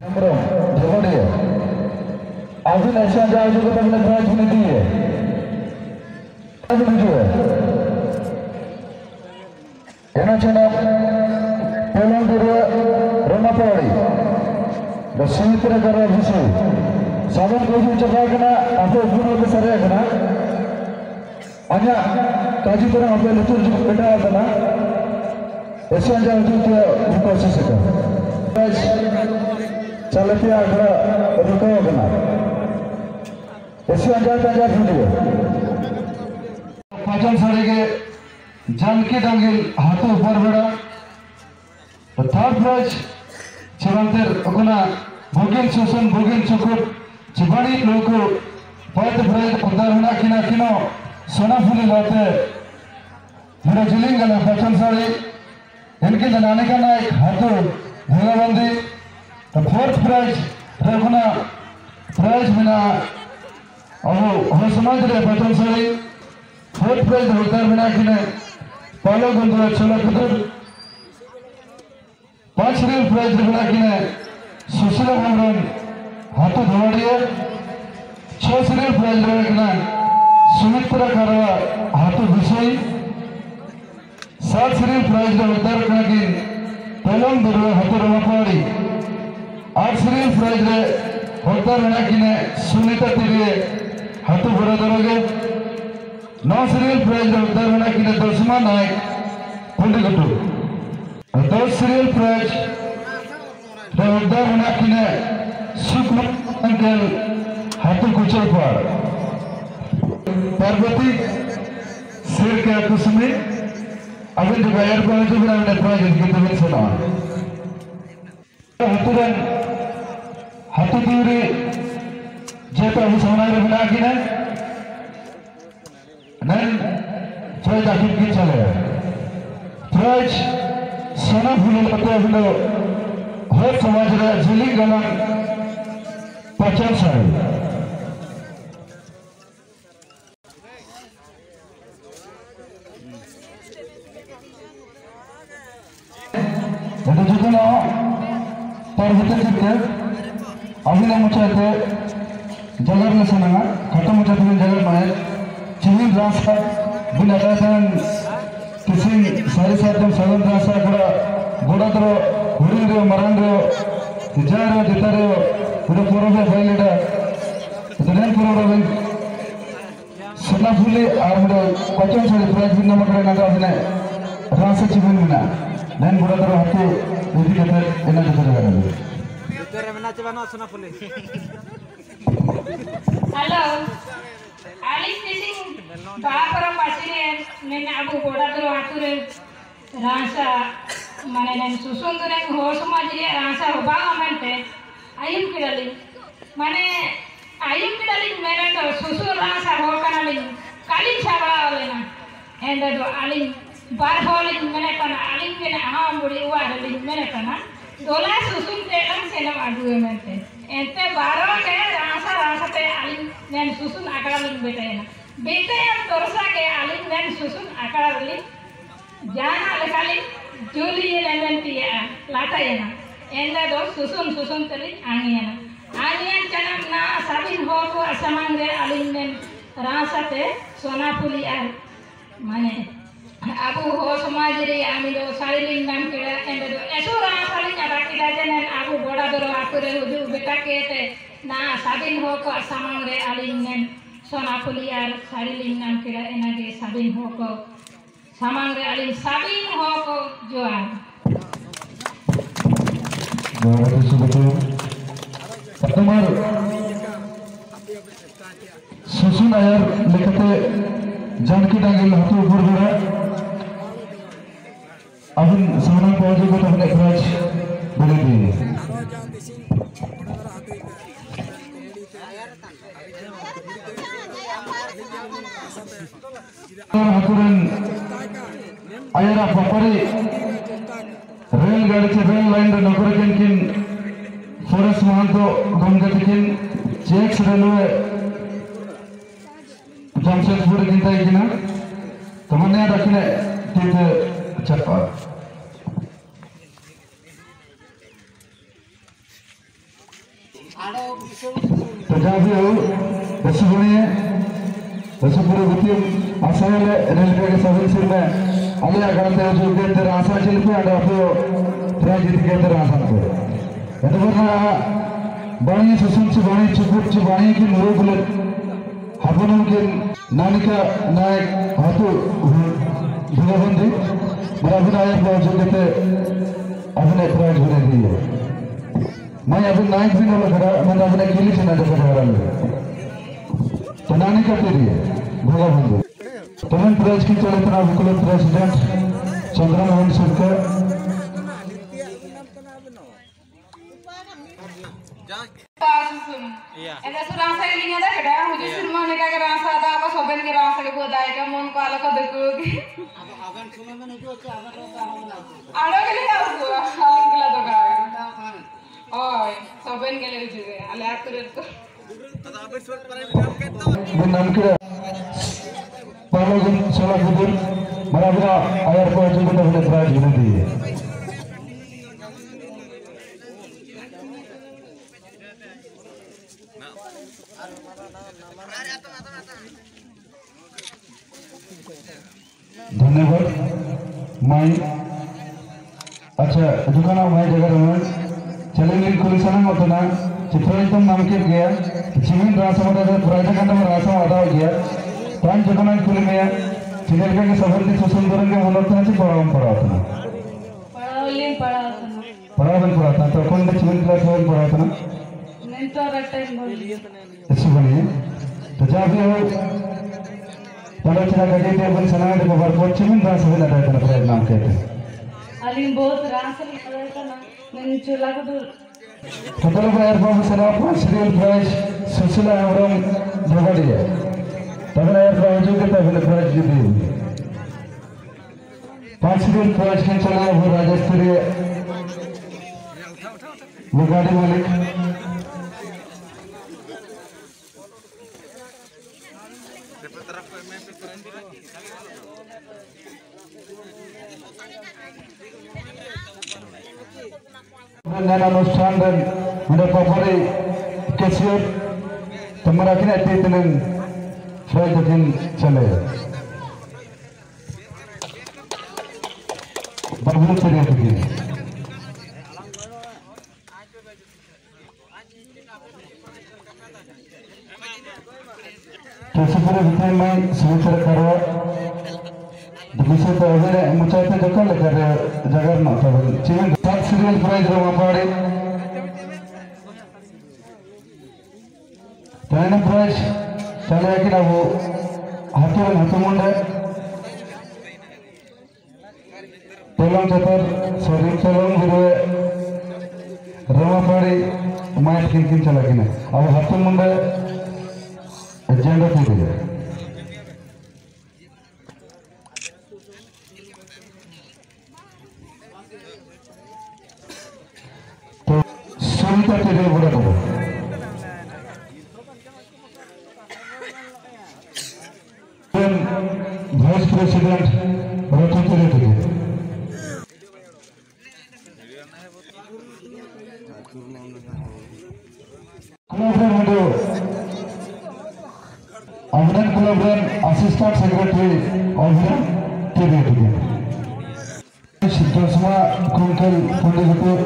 झगड़िए अभी ऐसा जाओ जो तक प्राइज नहीं दिए रमापड़ी सीमित साधन को चलाना अब सरिया अजा काजीपुर अपने लुतुर बेटा ऐसा चलते रुकना ऐसा पाचन साड़ी के जानकी डांगिल हाथों ऊपर बड़ा तो थर्ड प्राइज चिवंतर अगुना भोगिल सुसन भोगिल चुकुर चिबाड़ी लोगो फोर्थ प्राइज उधर होना किना किनो सोना फूली लाते मेरा जिलिंग गला पाचन साड़ी इनके जनाने का ना एक हाथों भेलाबंदी तो फोर्थ प्राइज रखना प्राइज बिना हम समाज रे पाचन साड़ी फोर्थ प्राइज होता बिना किने पालो गुंदो चलो कुदर 5 रील प्राइज बिना किने सुशीला भवन हाथों धोड़िए 6 रील प्राइज रखना सुमित्रा करवा हाथों विषय 7 रील प्राइज होता रखना कि पलम दुर्गा हाथों रमापड़ी 8 रील प्राइज होता रहना किने सुनीता तिरिए हाथों बड़ा दरोगे 9 सीरियल प्राइज होता रहना किने दर्शमा नायक पुंडगटू 10 सीरियल प्राइज होता रहना किने सुखम अंकल हाथों कुचलपाड़ पार्वती सिर के कुसुमी अभी जो गायर पर जो बना मैंने प्राइज इनके तमिल सुना हाथुरन हाथु तीव्री जेता अभी सोना रे बना किने नन प्राइज आखिर की चले प्राइज सोना फूल पत्ते फूलो हो समाज रे जिलिंग गला पचन साड़ी तो जितना पर्वत से अभी ना मुझे जगह में सुना खत्म मुझे तुम्हें जगह में चिन्ह रास्ता बिना ऐसा किसी सारे साथम साधन रास्ता करा घोड़ा करो घोड़ी रो मरण रो जा रो जिता रो पूरा पूरा में भाई लेटा तो नहीं पूरा रो सोना फूले और मेरे पचन सारे प्राइज बिना मकरे ना अपने रास्ते चिन्ह बिना नहीं बुरा करो हाथों यदि कहते इन्हें जो करेगा नहीं तेरे में नाचे बना सोना फूले हेलो आलिस टीचिंग बापरम बासिने ने आबू गोड़ा तो आतुरे रासा माने ने सुसुंदरे हो समाज रे रासा होबा अमंते आयुम किडली माने आयुम किडली मेरे तो सुसुर रासा हो कनाली काली छाबड़ा वाले ना एंड तो आली बार होली मेरे कना आली के हां बुड़ी वाली मेरे कना दोला सुसुम तेलम सेना आडुए मेंते एंते बारो के रासा रासा ते आली नेन सुसुन आकड़ा लिंग बेटे हम तोरसा के आली नेन सुसुन आकड़ा लिंग जाना लेकाली जूली ये लेमेंटी है लाटा ये ना एंदा दो सुसुन सुसुन तली आनियन चनम ना साबिन हो को असमांगे आली नेन रासा ते सोना फुली आर माने आबू हो समाज रे आमी दो सारी लिंग नाम केड़ा एंदा दो ऐसो रासा लिंग आटा किदा जने आबू बड़ा दरो आकुरे हुजु बेटा केते ना साबिन हो को असमांग रे आली नेन सोना फुली आर सारी लिंग नाम केड़ा एना के साबिन हो को सामांग रे आली साबिन हो को जोआर बहुत सुबह तुम्हार सुसुन आयर लिखते जानकी डांगिल हाथों ऊपर बड़ा अभी सोना पहुंचे को तो अपने प्राइज बोले दिए हाथुरन आयरा पपरी रेलगाड़ी से रेल लाइन रे नगर किन फॉरेस्ट महंतो गमगतिकिन चेक्स रेलवे जमशेदपुर गिनता है कि ना तो हमने रखने तीन चप्पा तो जहाँ भी हो बस बनिए बस पूरे गुत्ती आशा वाले रेलवे के सभी सिर में अगले अगले जो के अंदर आशा चल पे आड़ा तो प्राइज जीत के अंदर आशा को ये तो बना बाणी सुसुम से बाणी चुकुट से बाणी की नूरों को हबनों के नानिका नायक हाथों धुआंबंदी बराबर आया जो कहते अपने प्राइज बने दिए मैं अभी नाइट भी नहीं लगा मैंने अपने किली से ना देखा जा रहा है तो नानी का तेरी है भोला बंधु तुमन प्राइज की चले तना विकल्प प्रेसिडेंट चंद्रमोहन सुरकर ऐसा सुरांसा के लिए था क्या मुझे सिनेमा में क्या रांसा था बस ओपन के रांसा के बोला है क्या मन को अलग कर देखोगे अगन सुनो मैंने जो अच्छा अगन रोता हूँ ना आड़ो के लिए क्या हुआ हालिंग के लिए तो क्या ओए ओपन के लिए चीज़ है अल्लाह करे तो नाम के पालोगन सोला बुदुर बराबर आयर को जो तो अपने प्राइज बने दिए धन्यवाद माई अच्छा दुकान माई जगह में चलेंगे कुलिसना मत ना चित्रहितम नाम के गया जीवन रासा मत प्राइज करने में रासा आधा हो गया तान दुकान कुली में चिनेर के सफल की सुंदर के मनोरथ ने पढ़ाता ना पढ़ाता तो कौन सा चिवन क्लास में पढ़ाता ना नहीं तो रट्टे बोलिए ऐसे बनिए तो जब भी हो पढ़ो चला करके थे अपन सना के बार बहुत चिवन रासा में लगा था प्राइज नाम कहते अली बहुत रासा लिखा था ना मैं चला को दूर कतल बायर बाबू सना सीरियल प्राइज सुशीला एवं भगड़िया तब यार प्राइज के तब प्राइज दी पांच सीरियल प्राइज के चला वो राज्यस्तरीय वो गाड़ी मालिक dengan अनुष्ठान dan mendapatkan kesiut temerakin hati dengan Fred दिन चले बाबू चले begini तो sebenarnya kita main sebentar karena bisa तो अगर मुझे तो जगह लगा रहा जगह ना तो चीज़ सात सीरियल प्राइज रहा पाड़े ताने प्राइज चले कि ना वो हाथों मुंडे तेलंग चतर सॉरी तेलंग गिरे रवा पाड़े माइट किंकिन चला कि ना अब हाथों मुंडे एजेंडा थी दिया सुनता तेरे बड़ा करो वाइस प्रेसिडेंट रतन तेरे थे क्लबरन हटो अभिनंदन क्लबरन असिस्टेंट सेक्रेटरी अभिनंदन तेरे थे सिद्धोस्मा कुंकल पंडितपुर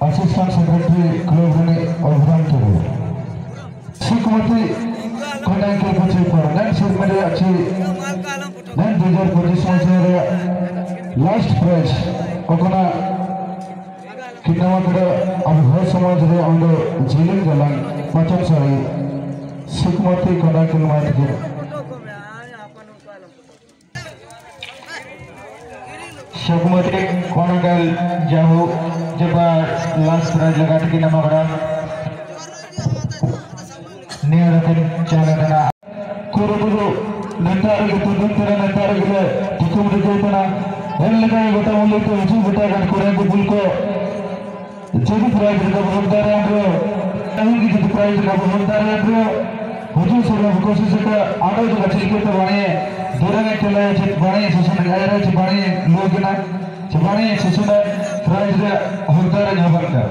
असिस्टेंट सेक्रेटरी क्लबरन अभिनंदन तेरे सिकमती कोंडाई के कुछ पर नेक्स्ट वीक में अच्छी नेक्स्ट 2025 में लास्ट प्राइज ओकना कितना कड़ा अब हर समाज रे अंदो जीवन जलन मचन सरी सिकमती कोंडाई के माइट के सिकमती कोंडाई जाओ जब लास्ट प्राइज लगा के नाम कड़ा नियरतन चालना कोरोबरो नंतारे तो दूसरा नंतारे के तुम देखो तना हर लगा बता हम लोग तो उसी बता कर कोरे को बुल को जेबी प्राइज का बोलता है ब्रो कहीं की जो प्राइज का बोलता है ब्रो हुजूर से कोशिश का आडो जो बच्चे के तो बने दूर में चले बने सुसन गायरा बने लोग ना बने सुसन प्राइज का होता है जबर का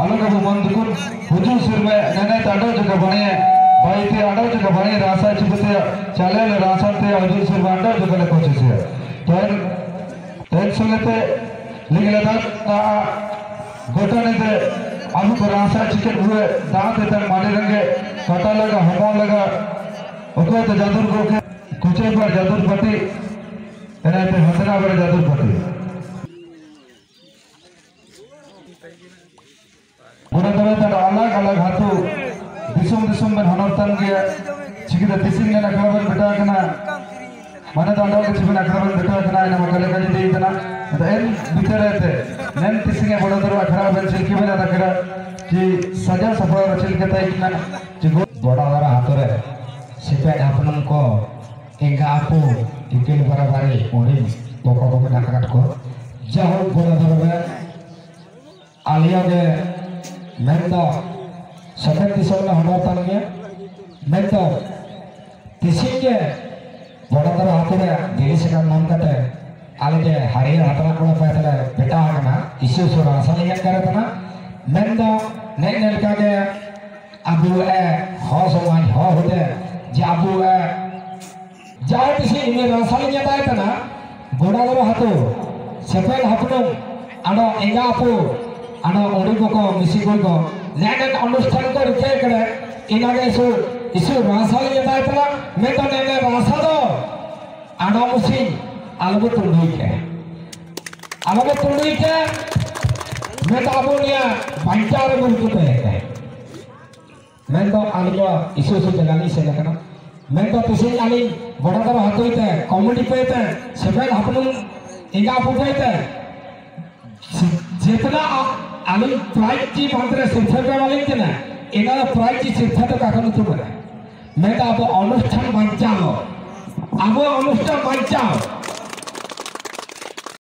अलग अब मंदकुन हुजूर सिर में नने ताडो जगह बने भाई थे आडो जगह बने रासा चिपते चले ले रासा ते हुजूर सिर बांडो जगह ले कोचे से तो सुनते लिखले दा गोटा ने ते अब को रासा चिकन हुए दांत ते माने रंगे काटा लगा हवा लगा ओको तो जादूर को के कुचे पर जादूर पट्टी एने ते हसना बड़े जादूर पट्टी पूरा तरह अलग अलग हाथों दिसुम में हनोतन के चिकित तिसिंग ने नखराबन बेटा कना माने दांडो के चिकित नखराबन बेटा कना इन मकले का जी इतना तो इन भीतर रहते नेम तिसिंग बड़ा तरह नखराबन चिल्की में नखरा कि सजा सफल रचिल के ताई ना चिको बड़ा वाला हाथों रे सिपे आपनों को एंगा आपो इकेल बराबरी ओरी बोको नखराट को जाओ बड़ा तरह आलिया के मैं तो सफेद दिशा में हमारा तंगे मैं तो किसी के बड़ा तरह हाथों में दिल्ली से काम नाम करते आले के हरियर हाथना कोड़ा पैसा ले बेटा आगना इसी सुर आसान लिया करे तना मैं तो नेक नेक का के अबू हो समाज हो होते जाबू जाओ किसी इन्हें रासान लिया तारे तना बड़ा तरह हाथों सफेद हाथों आनो एंगा आपो आनो ओडी को मिसी को लेकिन अनुष्ठान को रुके करे इनागे इस रासा ये दायतला मैं तो नेने रासा दो आनो मुसी अलग तुंडी के मैं तो अबोनिया बंचारे मुल्क पे है मैं तो अलग इस जगह से लेकिन मैं तो किसी आली बड़ा तरह हाथों इते कॉमेडी पे इते सेवन हपनुं इंगा पुटे इते जितना आलू प्राइज की मात्रा शिक्षा पे वाले के ना इन्हें प्राइज की शिक्षा तो काकन तो बना मैं तो अब अनुष्ठान बंचाओ